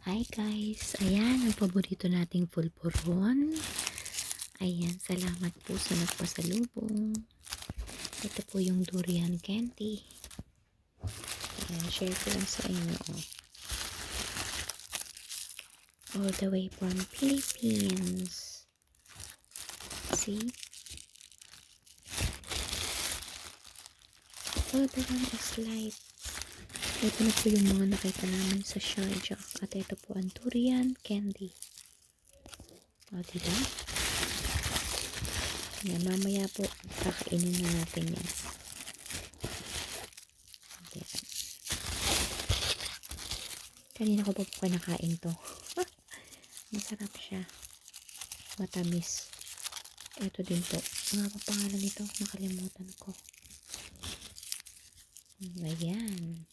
Hi guys! Ayan, ang paborito nating pulburon. Ayan, salamat po sa nagpasalubong. Ito po yung durian candy. Ayan, share ko lang sa inyo. All the way from Philippines. See? Oh, the one is light. Ito na po yung mga nakita namin sa Sharjah. At ito po ang durian candy. O, diba? Yan, mamaya po kakainin na natin yan. Yan. Kanina ko pa po kinakain to. Masarap siya. Matamis. Ito din po. Ano pa pangalan nito? Nakalimutan ko. Ayan.